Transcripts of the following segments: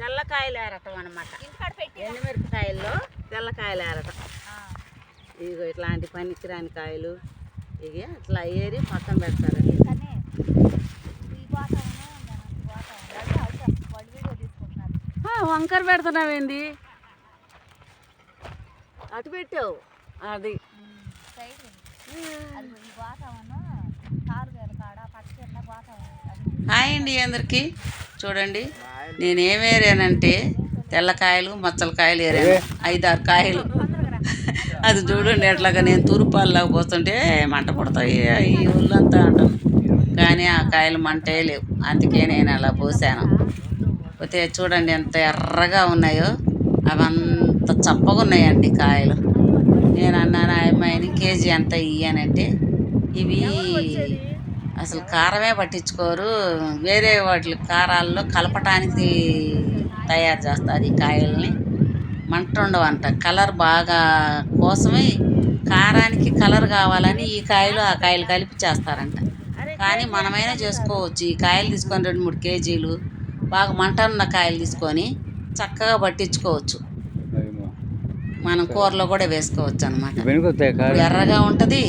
తెల్లకాయలు ఏరటం అనమాట. ఎండుమిరపకాయల్లో తెల్లకాయలు ఏరటం. ఇదిగో ఇట్లాంటి పనికిరాని కాయలు ఇవి అట్లా ఏరి పక్కన పెడతారు. వంకర పెడుతున్నావేంది? అటు పెట్టావు అది. హాయ్ అండి అందరికి. చూడండి నేను ఏమేరానంటే తెల్లకాయలు మచ్చలకాయలు ఏరాను, 5-6 కాయలు. అది చూడండి ఎట్లాగా నేను తూర్పాల్లాగా పోతుంటే మంట పడతాయి ఈ ఒళ్ళంతా అంటాను, కానీ ఆ కాయలు మంటే లేవు. అందుకే నేను అలా పోసాను. పోతే చూడండి ఎంత ఎర్రగా ఉన్నాయో, అవంత చప్పగా ఉన్నాయండి కాయలు. నేను అన్నాను ఆ అమ్మాయిని కేజీ ఎంత ఇయ్యానంటే, ఇవి అసలు కారమే పట్టించుకోరు, వేరే వాటి కారాల్లో కలపటానికి తయారు చేస్తారు ఈ కాయల్ని. మంట ఉండవంట, కలర్ బాగా కోసమే కారానికి కలర్ కావాలని ఈ కాయలు ఆ కాయలు కలిపి చేస్తారంట. కానీ మనమైనా చేసుకోవచ్చు. ఈ కాయలు తీసుకొని 2-3 కేజీలు బాగా మంట ఉన్న కాయలు తీసుకొని చక్కగా పట్టించుకోవచ్చు. మనం కూరలో కూడా వేసుకోవచ్చు అనమాట. ఎర్రగా ఉంటుంది,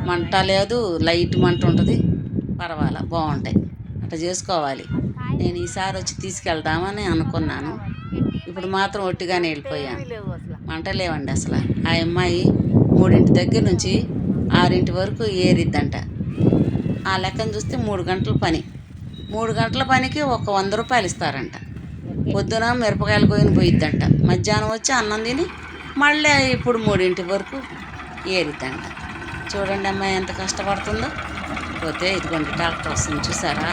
మంట లేదు, లైట్ మంట ఉంటుంది, పర్వాలా బాగుంటాయి. అట్లా చేసుకోవాలి. నేను ఈసారి వచ్చి తీసుకెళ్దామని అనుకున్నాను, ఇప్పుడు మాత్రం ఒట్టిగానే వెళ్ళిపోయాను. మంట లేవండి అసలు. ఆ అమ్మాయి 3 దగ్గర నుంచి 6 వరకు ఏరిద్దంట. ఆ లెక్కను చూస్తే 3 గంటల పని. 3 గంటల పనికి ఒక 100 రూపాయలు ఇస్తారంట. పొద్దున మిరపకాయలు పోయిద్దంట, మధ్యాహ్నం వచ్చి అన్నం తిని మళ్ళీ ఇప్పుడు 3 వరకు ఏరిద్దంట. చూడండి అమ్మాయి ఎంత కష్టపడుతుందో. పోతే ఇదిగోండి ట్రాక్టర్ వస్తుంది చూసారా,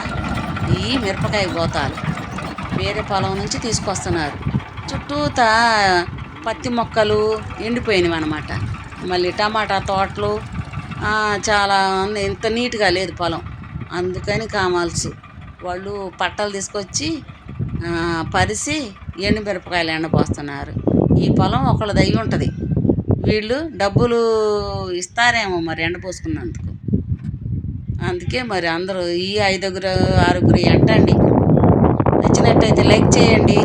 ఈ మిరపకాయ గోతాలు వేరే పొలం నుంచి తీసుకొస్తున్నారు. చుట్టూతా పత్తి మొక్కలు ఎండిపోయినవి అనమాట. మళ్ళీ టమాటా తోటలు చాలా ఇంత నీట్గా లేదు పొలం. అందుకని కామాల్సి వాళ్ళు పట్టలు తీసుకొచ్చి పరిసి ఎండు మిరపకాయలు ఎండబోస్తున్నారు. ఈ పొలం ఒకళ్ళది అయి ఉంటుంది, వీళ్ళు డబ్బులు ఇస్తారేమో మరి ఎండపోసుకున్నందుకు. అందుకే మరి అందరూ ఈ 5-6 ఎంటండి. నచ్చినట్టయితే లైక్ చేయండి.